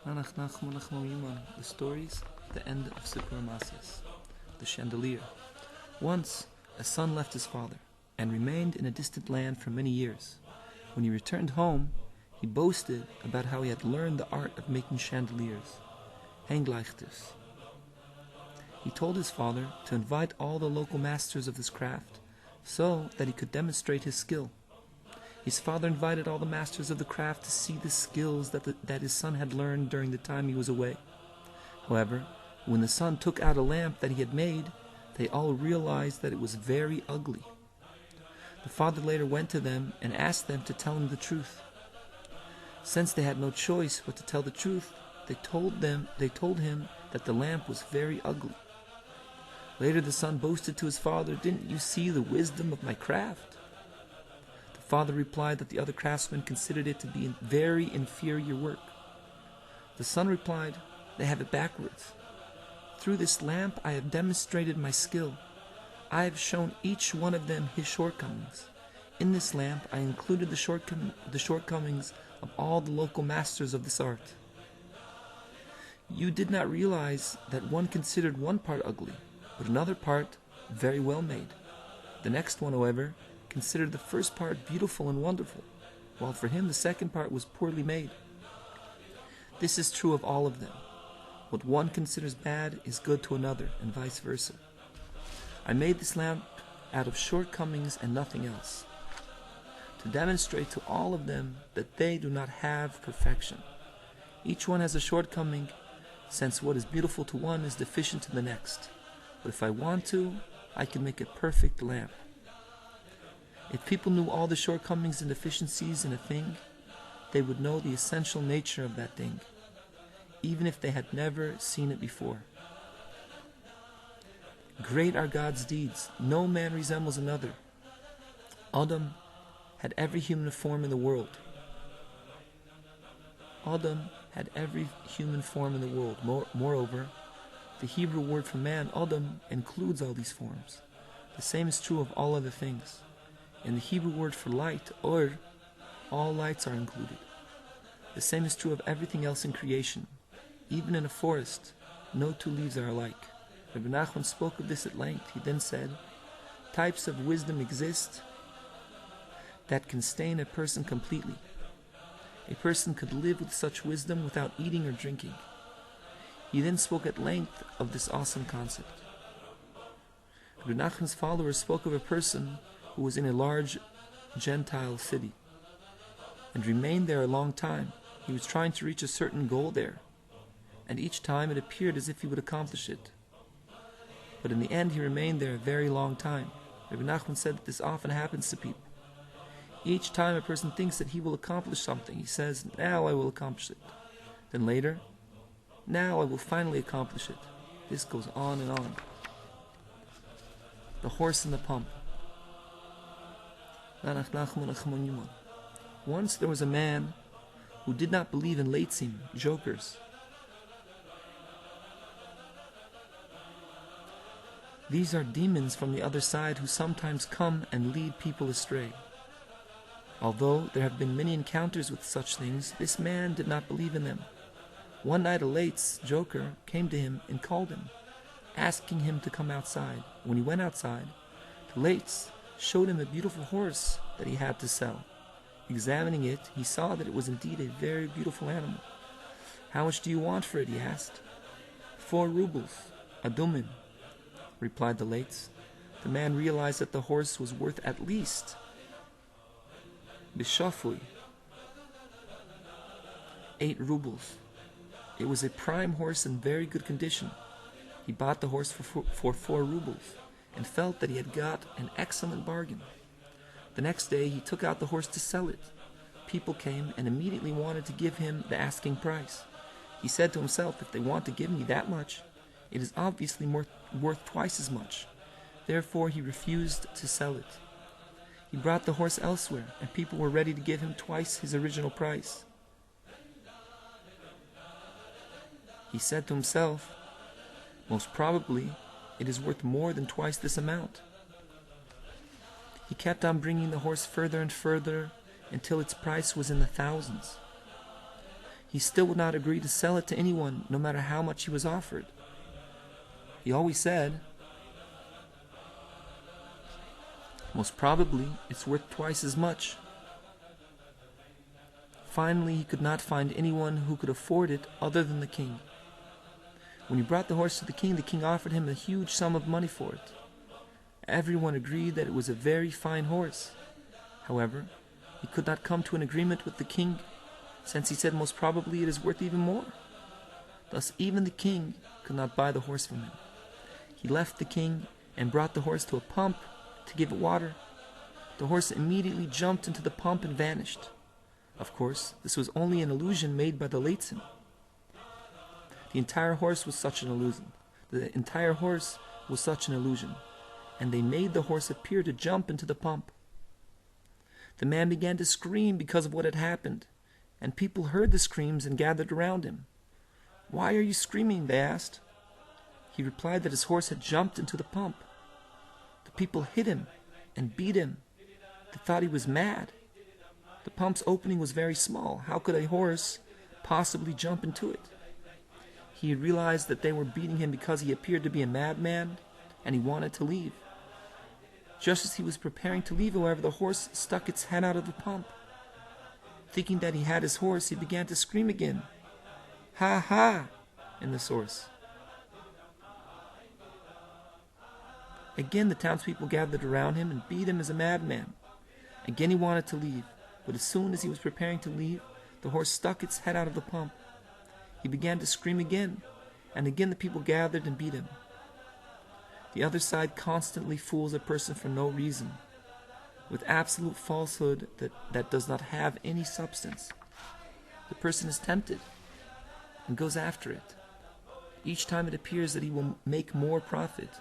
The stories at the end of sipurei masios. The chandelier. Once, a son left his father and remained in a distant land for many years. When he returned home, he boasted about how he had learned the art of making chandeliers, hangleichters. He told his father to invite all the local masters of this craft so that he could demonstrate his skill. His father invited all the masters of the craft to see the skills that his son had learned during the time he was away. However, when the son took out a lamp that he had made, they all realized that it was very ugly. The father later went to them and asked them to tell him the truth. Since they had no choice but to tell the truth, they told him that the lamp was very ugly. Later the son boasted to his father, "Didn't you see the wisdom of my craft?" The father replied that the other craftsmen considered it to be very inferior work. The son replied, "They have it backwards. Through this lamp I have demonstrated my skill. I have shown each one of them his shortcomings. In this lamp I included the shortcomings of all the local masters of this art. You did not realize that one considered one part ugly, but another part very well made. The next one, however, considered the first part beautiful and wonderful, while for him the second part was poorly made. This is true of all of them. What one considers bad is good to another, and vice versa. I made this lamp out of shortcomings and nothing else, to demonstrate to all of them that they do not have perfection. Each one has a shortcoming, since what is beautiful to one is deficient to the next. But if I want to, I can make a perfect lamp." If people knew all the shortcomings and deficiencies in a thing, they would know the essential nature of that thing, even if they had never seen it before. Great are God's deeds. No man resembles another. Adam had every human form in the world. Moreover, the Hebrew word for man, Adam, includes all these forms. The same is true of all other things. In the Hebrew word for light, or, all lights are included. The same is true of everything else in creation. Even in a forest, no two leaves are alike. Rבינו spoke of this at length. He then said, "Types of wisdom exist that can stain a person completely. A person could live with such wisdom without eating or drinking." He then spoke at length of this awesome concept. Rביnu's followers spoke of a person who was in a large Gentile city and remained there a long time. He was trying to reach a certain goal there, and each time it appeared as if he would accomplish it. But in the end he remained there a very long time. Rביnu said that this often happens to people. Each time a person thinks that he will accomplish something, he says, "Now I will accomplish it." Then later, "Now I will finally accomplish it." This goes on and on. The horse and the pump. Once there was a man who did not believe in leitzim, jokers. These are demons from the other side who sometimes come and lead people astray. Although there have been many encounters with such things, this man did not believe in them. One night a leitz, joker, came to him and called him, asking him to come outside. When he went outside, the leitz showed him a beautiful horse that he had to sell. Examining it, he saw that it was indeed a very beautiful animal. "How much do you want for it?" he asked. 4 rubles, adumim, replied the leitz. The man realized that the horse was worth at least bishafui, 8 rubles. It was a prime horse in very good condition. He bought the horse for 4 rubles and felt that he had got an excellent bargain. The next day he took out the horse to sell it. People came and immediately wanted to give him the asking price. He said to himself, "If they want to give me that much, it is obviously worth twice as much." Therefore he refused to sell it. He brought the horse elsewhere, and people were ready to give him twice his original price. He said to himself, "Most probably it is worth more than twice this amount." He kept on bringing the horse further and further until its price was in the thousands. he still would not agree to sell it to anyone, no matter how much he was offered. He always said, most probably it's worth twice as much. Finally, he could not find anyone who could afford it other than the king. When he brought the horse to the king offered him a huge sum of money for it. Everyone agreed that it was a very fine horse. However, he could not come to an agreement with the king, since he said most probably it is worth even more. Thus even the king could not buy the horse from him. He left the king and brought the horse to a pump to give it water. The horse immediately jumped into the pump and vanished. Of course, this was only an illusion made by the leitzin. The entire horse was such an illusion. And they made the horse appear to jump into the pump. The man began to scream because of what had happened, and people heard the screams and gathered around him. "Why are you screaming?" they asked. He replied that his horse had jumped into the pump. The people hit him and beat him. They thought he was mad. The pump's opening was very small. How could a horse possibly jump into it? He realized that they were beating him because he appeared to be a madman, and he wanted to leave. Just as he was preparing to leave, however, the horse stuck its head out of the pump. Thinking that he had his horse, he began to scream again, "Ha ha!" in the source. Again, the townspeople gathered around him and beat him as a madman. Again, he wanted to leave, but as soon as he was preparing to leave, the horse stuck its head out of the pump. He began to scream again, and again the people gathered and beat him. The other side constantly fools a person for no reason, with absolute falsehood that does not have any substance. The person is tempted and goes after it. Each time it appears that he will make more profit,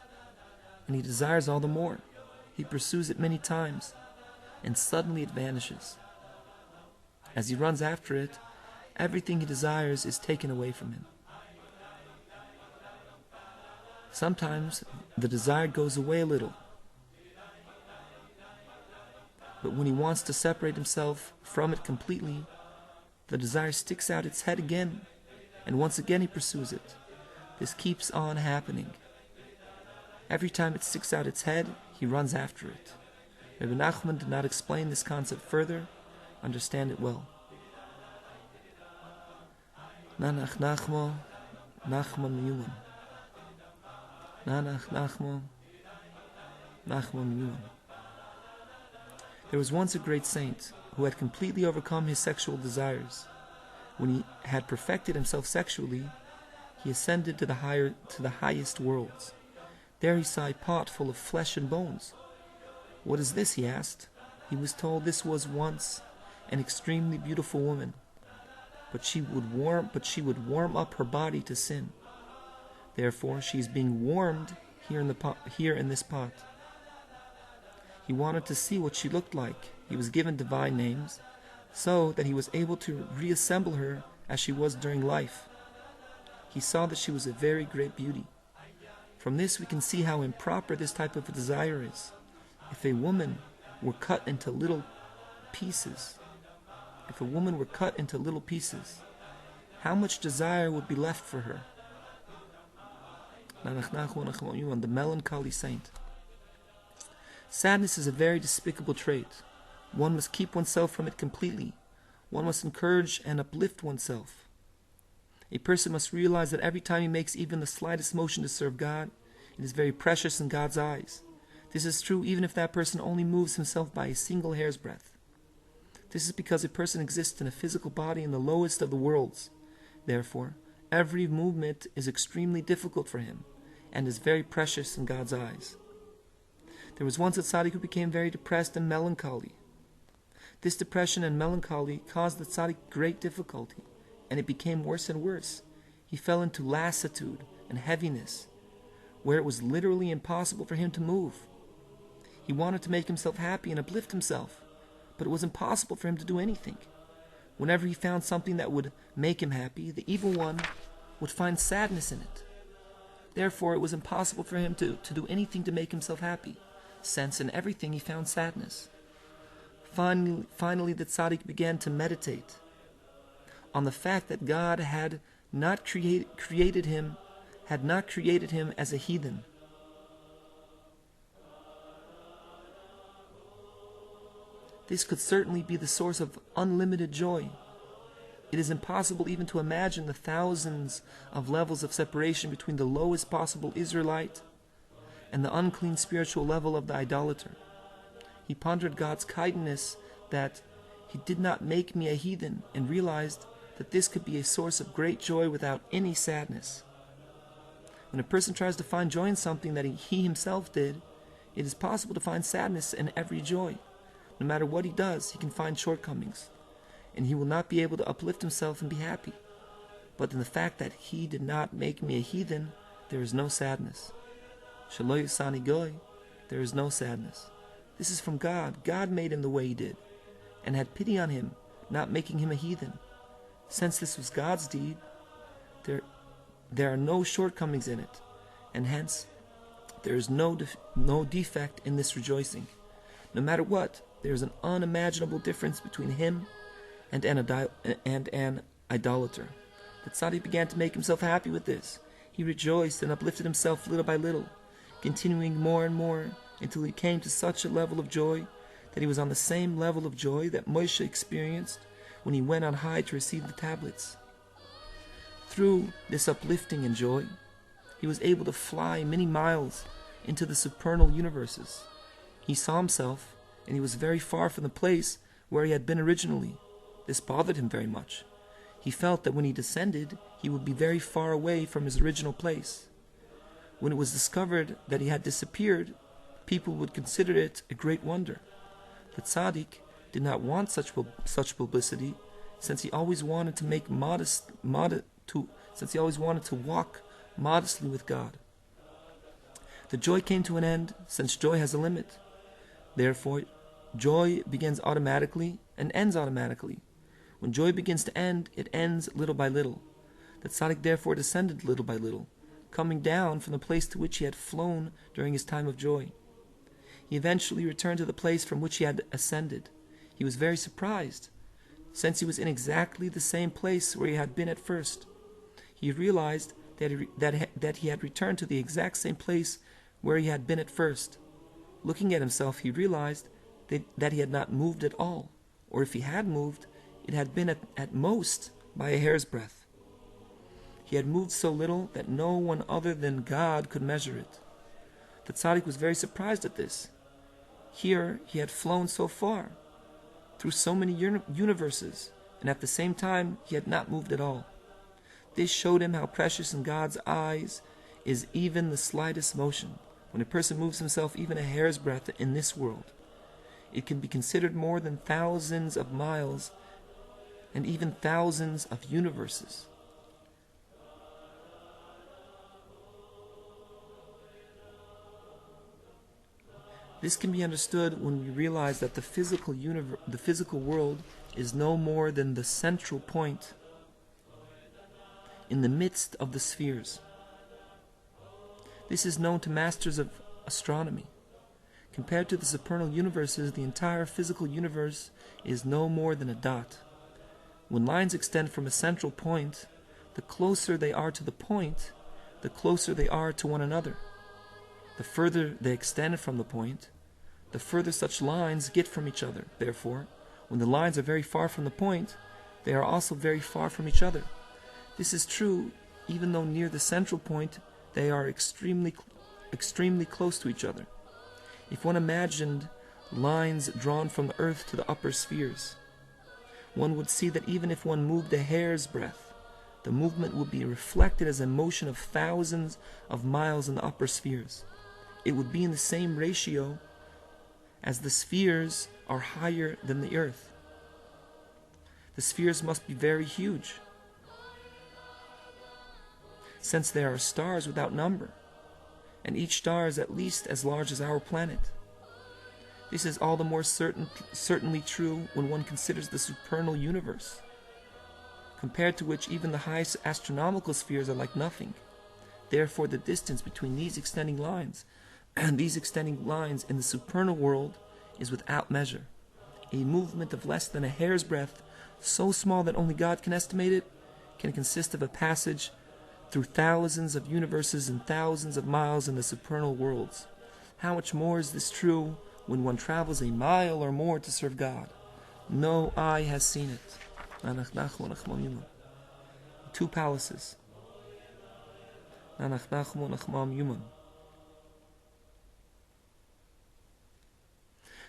and he desires all the more. He pursues it many times, and suddenly it vanishes. As he runs after it, everything he desires is taken away from him. Sometimes the desire goes away a little, but when he wants to separate himself from it completely, the desire sticks out its head again, and once again he pursues it. This keeps on happening. Every time it sticks out its head, he runs after it. Rabbi Nachman did not explain this concept further. Understand it well. Nanach Nachmo, Nachman Yuman. Nanach Nachmo, Nachman Yuman. There was once a great saint who had completely overcome his sexual desires. When he had perfected himself sexually, he ascended to the highest worlds. There he saw a pot full of flesh and bones. "What is this?" he asked. He was told this was once an extremely beautiful woman, but she would warm up her body to sin. Therefore, she is being warmed here in this pot. He wanted to see what she looked like. He was given divine names, so that he was able to reassemble her as she was during life. He saw that she was a very great beauty. From this we can see how improper this type of desire is. If a woman were cut into little pieces, how much desire would be left for her? The melancholy saint. Sadness is a very despicable trait. One must keep oneself from it completely. One must encourage and uplift oneself. A person must realize that every time he makes even the slightest motion to serve God, it is very precious in God's eyes. This is true even if that person only moves himself by a single hair's breadth. This is because a person exists in a physical body in the lowest of the worlds. Therefore, every movement is extremely difficult for him and is very precious in God's eyes. There was once a tzaddik who became very depressed and melancholy. This depression and melancholy caused the tzaddik great difficulty, and it became worse and worse. He fell into lassitude and heaviness, where it was literally impossible for him to move. He wanted to make himself happy and uplift himself, but it was impossible for him to do anything. Whenever he found something that would make him happy, the evil one would find sadness in it. Therefore, it was impossible for him to do anything to make himself happy, since in everything he found sadness. Finally, the tzaddik began to meditate. on the fact that God had not created him as a heathen. This could certainly be the source of unlimited joy. It is impossible even to imagine the thousands of levels of separation between the lowest possible Israelite and the unclean spiritual level of the idolater. He pondered God's kindness that he did not make me a heathen, and realized that this could be a source of great joy without any sadness. When a person tries to find joy in something that he himself did, it is possible to find sadness in every joy. No matter what he does, he can find shortcomings, and he will not be able to uplift himself and be happy. But in the fact that he did not make me a heathen, there is no sadness. Shelo yasani goy, there is no sadness. This is from God. God made him the way he did, and had pity on him, not making him a heathen. Since this was God's deed, there are no shortcomings in it, and hence there is no defect in this rejoicing. No matter what, there is an unimaginable difference between him and an idolater. The tzaddik began to make himself happy with this. He rejoiced and uplifted himself little by little, continuing more and more until he came to such a level of joy that he was on the same level of joy that Moshe experienced when he went on high to receive the tablets. Through this uplifting and joy, he was able to fly many miles into the supernal universes. He saw himself, and he was very far from the place where he had been originally. This bothered him very much. He felt that when he descended, he would be very far away from his original place. When it was discovered that he had disappeared, people would consider it a great wonder. The tzaddik did not want such publicity, since he always wanted to walk modestly with God. The joy came to an end, since joy has a limit. Therefore, joy begins automatically and ends automatically. When joy begins to end, it ends little by little. The tzaddik therefore descended little by little, coming down from the place to which he had flown during his time of joy. He eventually returned to the place from which he had ascended. He was very surprised, since he was in exactly the same place where he had been at first. He realized that he had returned to the exact same place where he had been at first. Looking at himself, he realized that he had not moved at all, or if he had moved, it had been at most by a hair's breadth. He had moved so little that no one other than God could measure it. The tzaddik was very surprised at this. Here he had flown so far, through so many universes, and at the same time he had not moved at all. This showed him how precious in God's eyes is even the slightest motion. When a person moves himself even a hair's breadth in this world, it can be considered more than thousands of miles and even thousands of universes. This can be understood when we realize that the physical world is no more than the central point in the midst of the spheres. This is known to masters of astronomy. Compared to the supernal universes, the entire physical universe is no more than a dot. When lines extend from a central point, the closer they are to the point, the closer they are to one another. The further they extend from the point, the further such lines get from each other. Therefore, when the lines are very far from the point, they are also very far from each other. This is true even though near the central point they are extremely close to each other. If one imagined lines drawn from the earth to the upper spheres, one would see that even if one moved a hair's breadth, the movement would be reflected as a motion of thousands of miles in the upper spheres. It would be in the same ratio as the spheres are higher than the earth. The spheres must be very huge, since there are stars without number, and each star is at least as large as our planet. This is all the more certainly true when one considers the supernal universe, compared to which even the highest astronomical spheres are like nothing. Therefore, the distance between these extending lines and these extending lines in the supernal world is without measure. A movement of less than a hair's breadth so small that only God can estimate it, can consist of a passage through thousands of universes and thousands of miles in the supernal worlds. How much more is this true when one travels a mile or more to serve God? No eye has seen it. 2 palaces.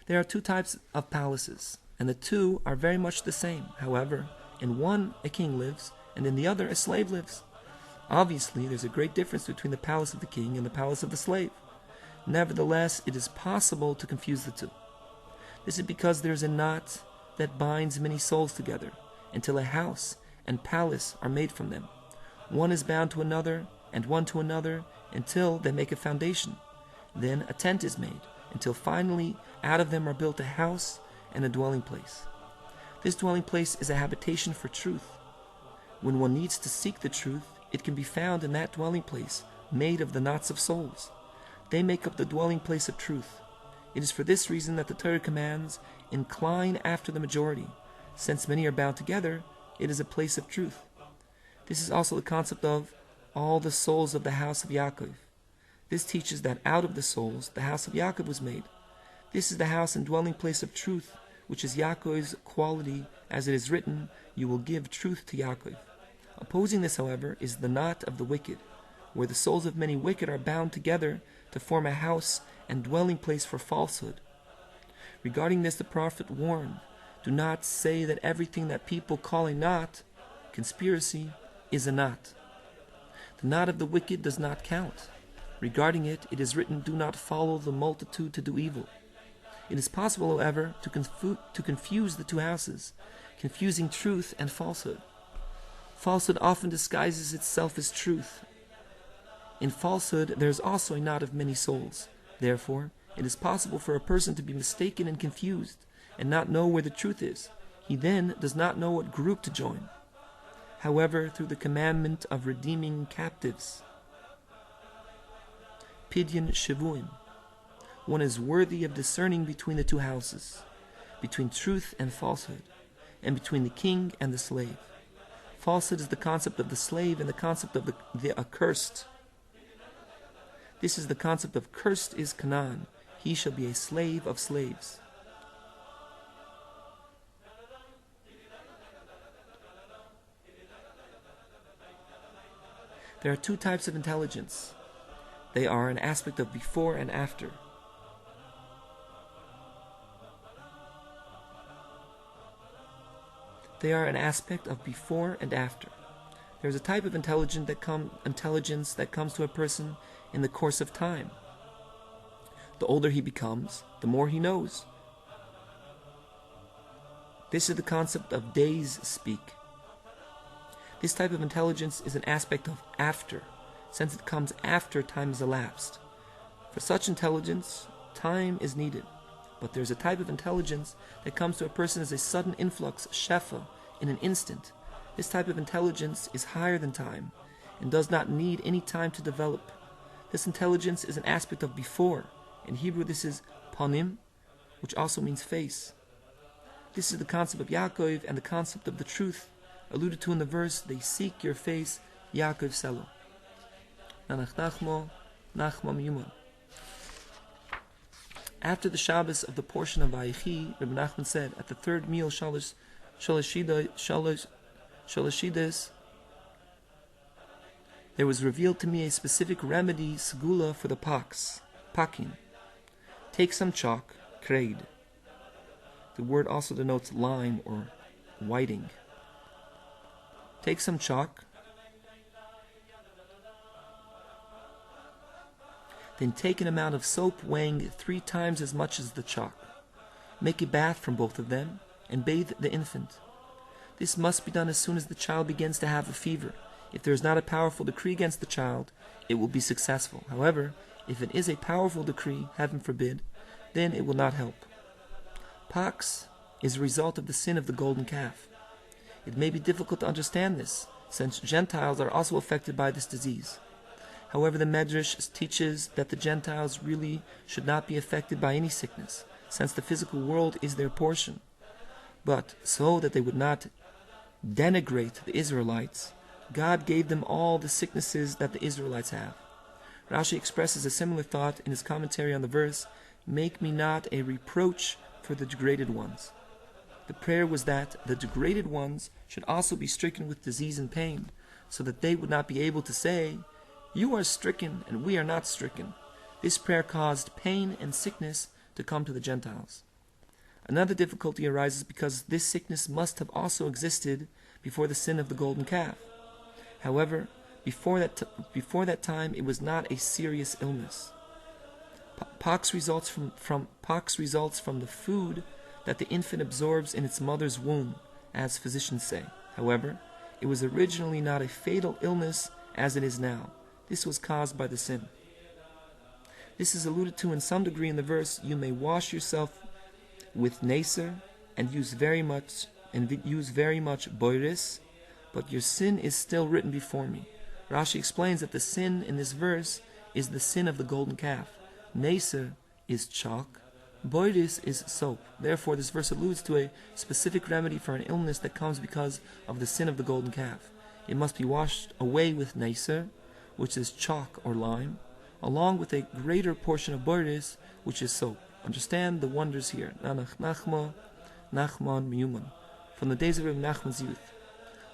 There are 2 types of palaces, and the 2 are very much the same. However, in one a king lives, and in the other a slave lives. Obviously, there's a great difference between the palace of the king and the palace of the slave. Nevertheless, it is possible to confuse the 2. This is because there is a knot that binds many souls together, until a house and palace are made from them. One is bound to another, and one to another, until they make a foundation. Then a tent is made, until finally out of them are built a house and a dwelling place. This dwelling place is a habitation for truth. When one needs to seek the truth, it can be found in that dwelling place, made of the knots of souls. They make up the dwelling place of truth. It is for this reason that the Torah commands, incline after the majority. Since many are bound together, it is a place of truth. This is also the concept of all the souls of the house of Yaakov. This teaches that out of the souls, the house of Yaakov was made. This is the house and dwelling place of truth, which is Yaakov's quality, as it is written, you will give truth to Yaakov. Opposing this, however, is the knot of the wicked, where the souls of many wicked are bound together to form a house and dwelling place for falsehood. Regarding this, the prophet warned, do not say that everything that people call a knot, conspiracy, is a knot. The knot of the wicked does not count. Regarding it, it is written, do not follow the multitude to do evil. It is possible, however, to confuse the 2 houses, confusing truth and falsehood. Falsehood often disguises itself as truth. In falsehood, there is also a knot of many souls. Therefore, it is possible for a person to be mistaken and confused, and not know where the truth is. He then does not know what group to join. However, through the commandment of redeeming captives, Pidyon Shavuim, one is worthy of discerning between the 2 houses, between truth and falsehood, and between the king and the slave. Falsehood is the concept of the slave and the concept of the accursed. This is the concept of cursed is Canaan. He shall be a slave of slaves. There are 2 types of intelligence. They are an aspect of before and after. They are an aspect of before and after. There is a type of intelligence that comes to a person in the course of time. The older he becomes, the more he knows. This is the concept of days speak. This type of intelligence is an aspect of after, since it comes after time has elapsed. For such intelligence, time is needed. But there is a type of intelligence that comes to a person as a sudden influx, shefa, in an instant. This type of intelligence is higher than time, and does not need any time to develop. This intelligence is an aspect of before. In Hebrew this is panim, which also means face. This is the concept of Yaakov and the concept of the truth, alluded to in the verse, they seek your face, Yaakov Selo. After the Shabbos of the portion of Vaychi, Rabbi Nachman said, at the 3rd meal, Shalashidas, there was revealed to me a specific remedy, segula, for the pox, pakin. Take some chalk, kreid. The word also denotes lime or whiting. Take some chalk, then take an amount of soap weighing 3 times as much as the chalk. Make a bath from both of them, and bathe the infant. This must be done as soon as the child begins to have a fever. If there is not a powerful decree against the child, it will be successful. However, if it is a powerful decree, heaven forbid, then it will not help. Pox is a result of the sin of the golden calf. It may be difficult to understand this, since Gentiles are also affected by this disease. However, the Medrash teaches that the Gentiles really should not be affected by any sickness, since the physical world is their portion. But so that they would not denigrate the Israelites, God gave them all the sicknesses that the Israelites have. Rashi expresses a similar thought in his commentary on the verse, "Make me not a reproach for the degraded ones." The prayer was that the degraded ones should also be stricken with disease and pain, so that they would not be able to say, "You are stricken and we are not stricken." This prayer caused pain and sickness to come to the Gentiles. Another difficulty arises because this sickness must have also existed before the sin of the golden calf. However, before that time, it was not a serious illness. Pox results from the food that the infant absorbs in its mother's womb, as physicians say. However, it was originally not a fatal illness as it is now. This was caused by the sin. This is alluded to in some degree in the verse, "You may wash yourself with neser and use very much boiris, but your sin is still written before me." Rashi explains that the sin in this verse is the sin of the golden calf. Neser is chalk, boiris is soap. Therefore, this verse alludes to a specific remedy for an illness that comes because of the sin of the golden calf. It must be washed away with neser, which is chalk or lime, along with a greater portion of boiris, which is soap. Understand the wonders here. Nachman Miyuman. From the days of Reb Nachman's youth.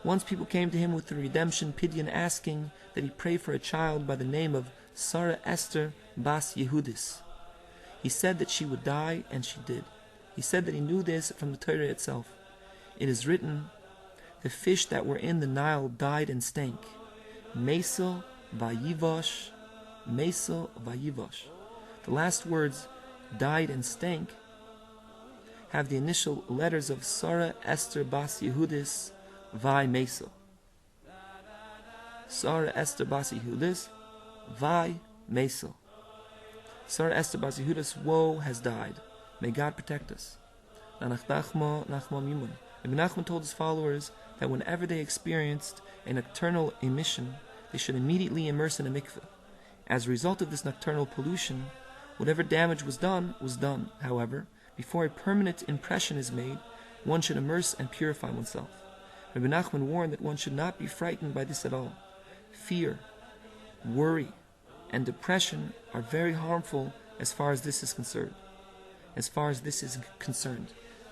Once people came to him with the redemption pidyon, asking that he pray for a child by the name of Sarah Esther Bas Yehudis. He said that she would die, and she did. He said that he knew this from the Torah itself. It is written, "The fish that were in the Nile died and stank." Mesel vayivosh, Mesel vayivosh. The last words, died and stank, have the initial letters of Sarah Esther Bas Yehudis, Vai Mesel. Sarah Esther Bas Yehudis, Vai Mesel. Sarah Esther Bas Yehudis' woe has died. May God protect us. Nachman told his followers that whenever they experienced a nocturnal emission, they should immediately immerse in a mikveh. As a result of this nocturnal pollution, whatever damage was done, was done. However, before a permanent impression is made, one should immerse and purify oneself. Rabbi Nachman warned that one should not be frightened by this at all. Fear, worry, and depression are very harmful as far as this is concerned.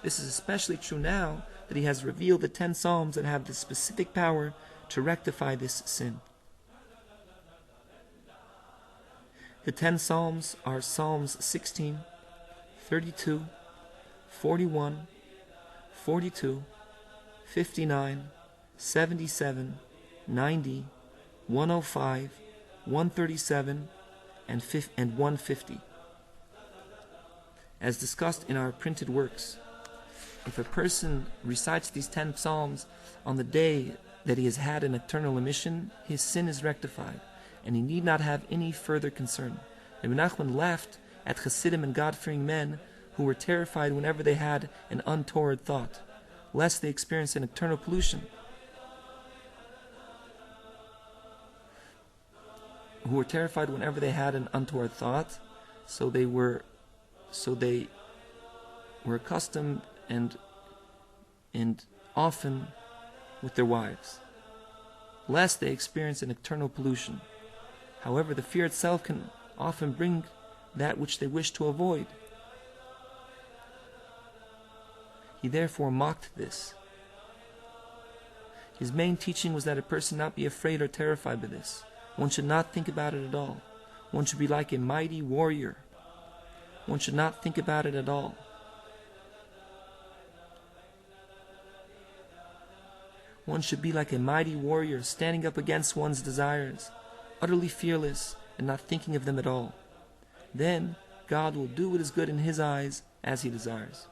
This is especially true now that he has revealed the 10 Psalms that have the specific power to rectify this sin. The 10 Psalms are Psalms 16, 32, 41, 42, 59, 77, 90, 105, 137, and 150. As discussed in our printed works, if a person recites these 10 Psalms on the day that he has had an nocturnal emission, his sin is rectified, and he need not have any further concern. Rabbi Nachman laughed at Hasidim and God-fearing men who were terrified whenever they had an untoward thought, lest they experience an nocturnal pollution. Who were terrified whenever they had an untoward thought, so they were accustomed and often with their wives, lest they experience an nocturnal pollution. However, the fear itself can often bring that which they wish to avoid. He therefore mocked this. His main teaching was that a person not be afraid or terrified by this. One should not think about it at all. One should be like a mighty warrior. One should not think about it at all. One should be like a mighty warrior, standing up against one's desires, utterly fearless and not thinking of them at all. Then God will do what is good in His eyes as He desires.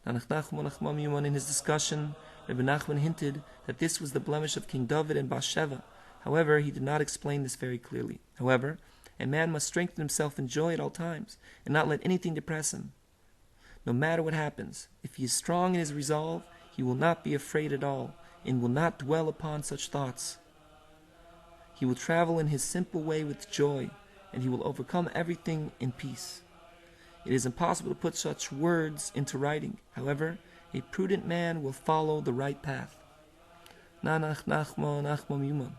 In his discussion, Rabbi Nachman hinted that this was the blemish of King David and Bathsheba. However, he did not explain this very clearly. However, a man must strengthen himself in joy at all times and not let anything depress him. No matter what happens, if he is strong in his resolve, he will not be afraid at all and will not dwell upon such thoughts. He will travel in his simple way with joy, and he will overcome everything in peace. It is impossible to put such words into writing. However, a prudent man will follow the right path. Nanach nachmo nachmo memon.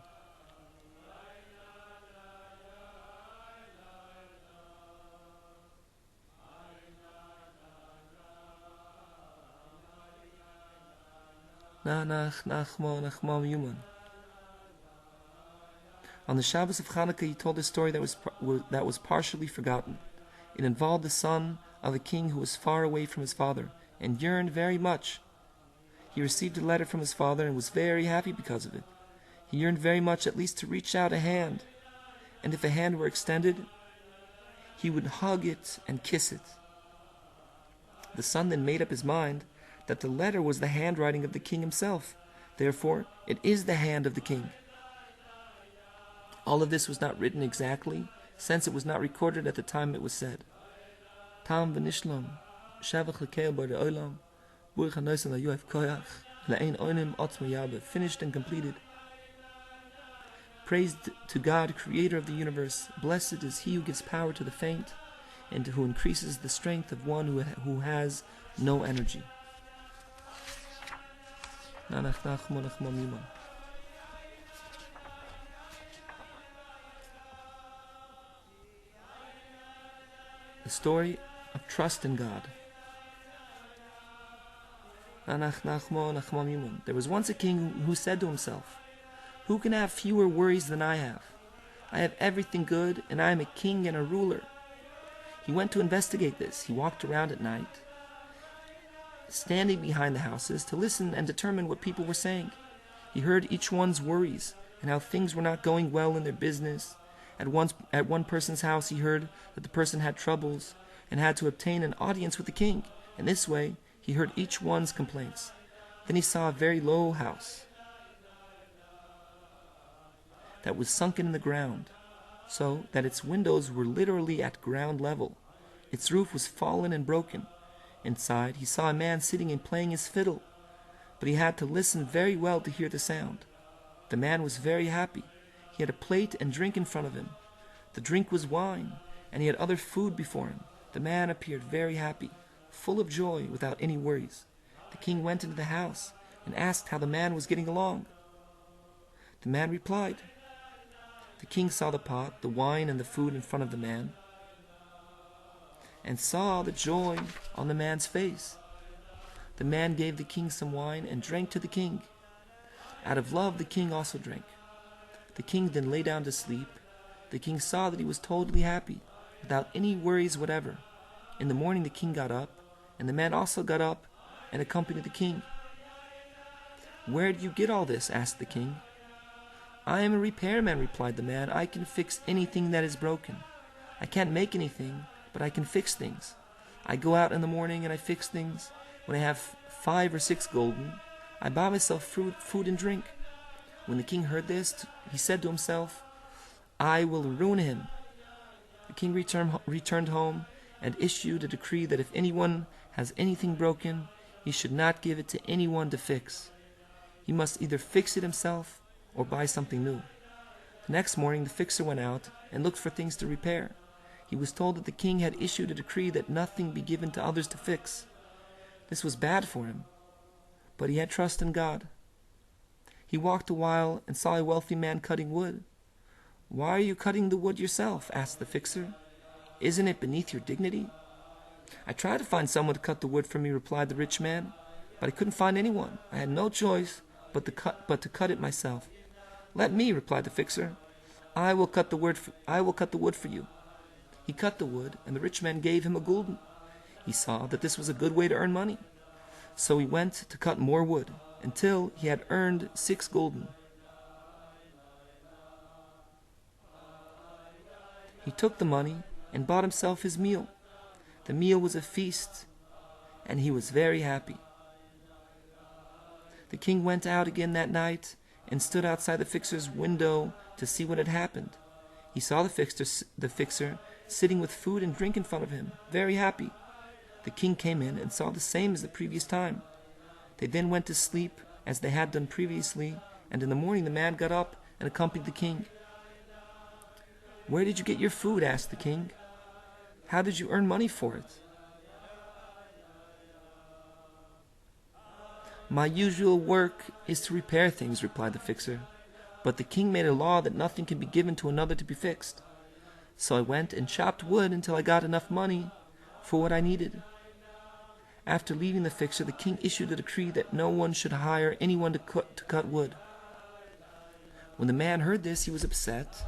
Nanach nachmo nachmo memon. On the Shabbos of Hanukkah, he told a story that was partially forgotten. It involved the son of a king who was far away from his father and yearned very much. He received a letter from his father and was very happy because of it. He yearned very much at least to reach out a hand, and if a hand were extended, he would hug it and kiss it. The son then made up his mind that the letter was the handwriting of the king himself. Therefore, it is the hand of the king. All of this was not written exactly, since it was not recorded at the time it was said. Tam v'nishlam, shavach l'keil bar העולם, burich hanoisen ha'yoef koyach, לענינים עצמיכם, finished and completed. Praise to God, creator of the universe. Blessed is he who gives power to the faint, and who increases the strength of one who has no energy. The story of trust in God. There was once a king who said to himself, "Who can have fewer worries than I have? I have everything good, and I am a king and a ruler." He went to investigate this. He walked around at night, standing behind the houses to listen and determine what people were saying. He heard each one's worries and how things were not going well in their business. At one person's house, he heard that the person had troubles and had to obtain an audience with the king. In this way, he heard each one's complaints. Then he saw a very low house that was sunken in the ground, so that its windows were literally at ground level. Its roof was fallen and broken. Inside, he saw a man sitting and playing his fiddle, but he had to listen very well to hear the sound. The man was very happy. He had a plate and drink in front of him. The drink was wine, and he had other food before him. The man appeared very happy, full of joy, without any worries. The king went into the house and asked how the man was getting along. The man replied. The king saw the pot, the wine, and the food in front of the man, and saw the joy on the man's face. The man gave the king some wine and drank to the king. Out of love, the king also drank. The king then lay down to sleep. The king saw that he was totally happy, without any worries whatever. In the morning, the king got up, and the man also got up and accompanied the king. "Where do you get all this?" asked the king. "I am a repairman," replied the man. "I can fix anything that is broken. I can't make anything, but I can fix things. I go out in the morning and I fix things. When I have 5 or 6 gulden, I buy myself food and drink." When the king heard this, he said to himself, "I will ruin him." The king returned home and issued a decree that if anyone has anything broken, he should not give it to anyone to fix. He must either fix it himself or buy something new. The next morning, the fixer went out and looked for things to repair. He was told that the king had issued a decree that nothing be given to others to fix. This was bad for him, but he had trust in God. He walked a while and saw a wealthy man cutting wood. "Why are you cutting the wood yourself?" asked the fixer. "Isn't it beneath your dignity?" "I tried to find someone to cut the wood for me," replied the rich man, "but I couldn't find anyone. I had no choice but to cut it myself." "Let me," replied the fixer. I will cut the wood for you." He cut the wood, and the rich man gave him a gulden. He saw that this was a good way to earn money, so he went to cut more wood, until he had earned 6 gulden. He took the money and bought himself his meal. The meal was a feast, and he was very happy. The king went out again that night and stood outside the fixer's window to see what had happened. He saw the fixer sitting with food and drink in front of him, very happy. The king came in and saw the same as the previous time. They then went to sleep as they had done previously, and in the morning the man got up and accompanied the king. "Where did you get your food?" asked the king. "How did you earn money for it?" "My usual work is to repair things," replied the fixer, "but the king made a law that nothing can be given to another to be fixed. So I went and chopped wood until I got enough money for what I needed." After leaving the fixer, the king issued a decree that no one should hire anyone to cut wood. When the man heard this, he was upset,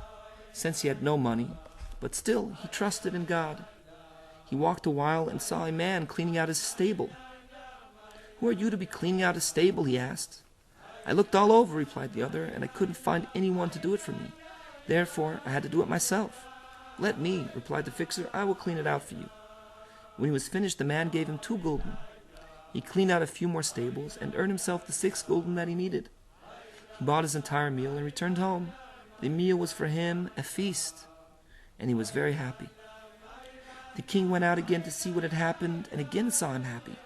since he had no money, but still he trusted in God. He walked a while and saw a man cleaning out his stable. "Who are you to be cleaning out a stable?" he asked. "I looked all over," replied the other, "and I couldn't find anyone to do it for me. Therefore I had to do it myself." "Let me," replied the fixer, "I will clean it out for you." When he was finished, the man gave him 2 gulden. He cleaned out a few more stables and earned himself the 6 gulden that he needed. He bought his entire meal and returned home. The meal was for him a feast, and he was very happy. The king went out again to see what had happened, and again saw him happy.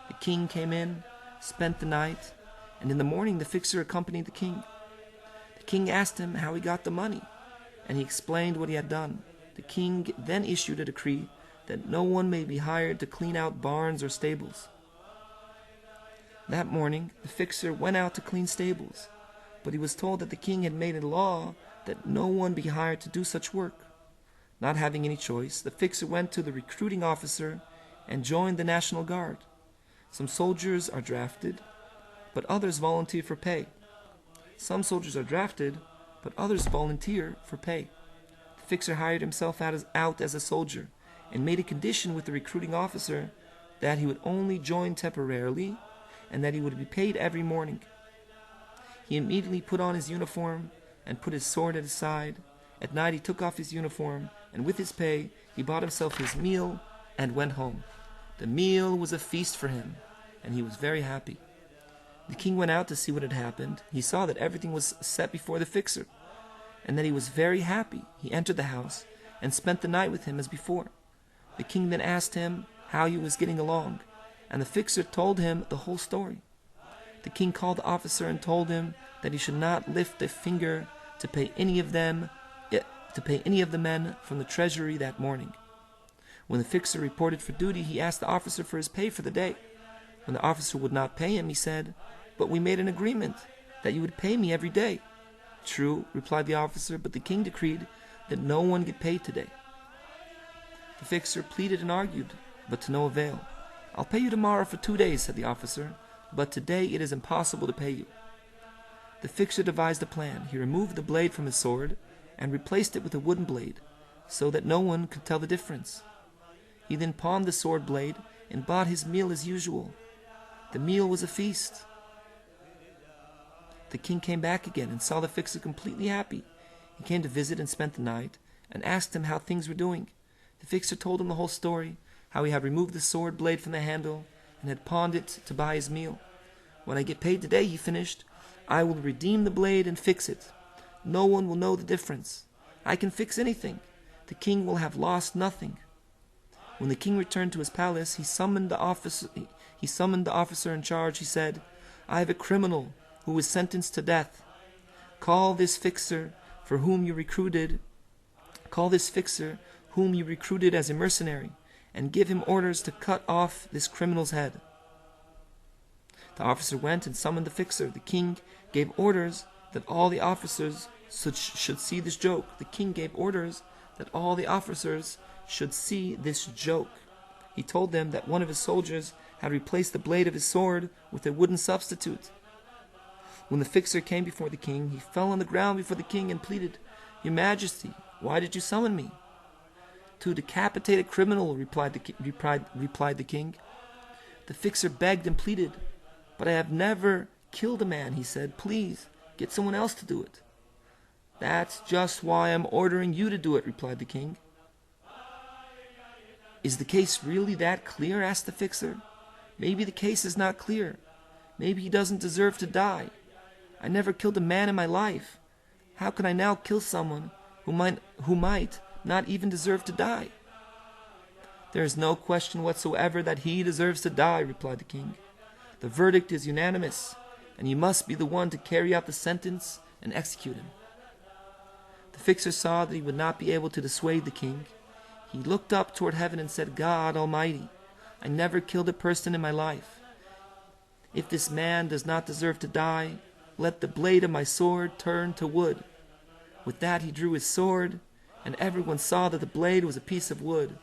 The king came in, spent the night, and in the morning the fixer accompanied the king. The king asked him how he got the money, and he explained what he had done. The king then issued a decree that no one may be hired to clean out barns or stables. That morning the fixer went out to clean stables, but he was told that the king had made a law that no one be hired to do such work. Not having any choice, the fixer went to the recruiting officer and joined the National Guard. Some soldiers are drafted, but others volunteer for pay. Some soldiers are drafted, but others volunteer for pay. The fixer hired himself out as a soldier and made a condition with the recruiting officer that he would only join temporarily and that he would be paid every morning. He immediately put on his uniform and put his sword at his side. At night he took off his uniform, and with his pay he bought himself his meal and went home. The meal was a feast for him, and he was very happy. The king went out to see what had happened. He saw that everything was set before the fixer, and that he was very happy. He entered the house and spent the night with him as before. The king then asked him how he was getting along, and the fixer told him the whole story. The king called the officer and told him that he should not lift a finger to pay any of the men from the treasury that morning. When the fixer reported for duty, he asked the officer for his pay for the day. When the officer would not pay him, he said, "But we made an agreement that you would pay me every day." "True," replied the officer, "but the king decreed that no one get paid today." The fixer pleaded and argued, but to no avail. "I'll pay you tomorrow for 2 days," said the officer, "but today it is impossible to pay you." The fixer devised a plan. He removed the blade from his sword and replaced it with a wooden blade, so that no one could tell the difference. He then pawned the sword blade and bought his meal as usual. The meal was a feast. The king came back again and saw the fixer completely happy. He came to visit and spent the night, and asked him how things were doing. The fixer told him the whole story, how he had removed the sword blade from the handle and had pawned it to buy his meal. "When I get paid today," he finished, "I will redeem the blade and fix it. No one will know the difference. I can fix anything. The king will have lost nothing." When the king returned to his palace, he summoned the officer in charge. He said, "I have a criminal who is sentenced to death. Call this fixer whom you recruited as a mercenary, and give him orders to cut off this criminal's head." The officer went and summoned the fixer. The king gave orders that all the officers should see this joke. He told them that one of his soldiers had replaced the blade of his sword with a wooden substitute. When the fixer came before the king, he fell on the ground before the king and pleaded, "Your Majesty, why did you summon me?" "To decapitate a criminal," replied the king. The fixer begged and pleaded. "But I have never killed a man," he said. "Please, get someone else to do it." "That's just why I'm ordering you to do it," replied the king. "Is the case really that clear?" asked the fixer. "Maybe the case is not clear. Maybe he doesn't deserve to die. I never killed a man in my life. How can I now kill someone who might not even deserve to die?" "There is no question whatsoever that he deserves to die," replied the king. "The verdict is unanimous, and you must be the one to carry out the sentence and execute him." The fixer saw that he would not be able to dissuade the king. He looked up toward heaven and said, "God Almighty, I never killed a person in my life. If this man does not deserve to die, let the blade of my sword turn to wood." With that he drew his sword, and everyone saw that the blade was a piece of wood.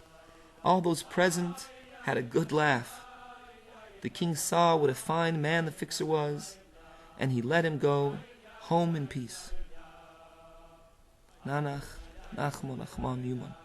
All those present had a good laugh. The king saw what a fine man the fixer was, and he let him go home in peace. Nanach, Nachmon, Nachman, Yuman.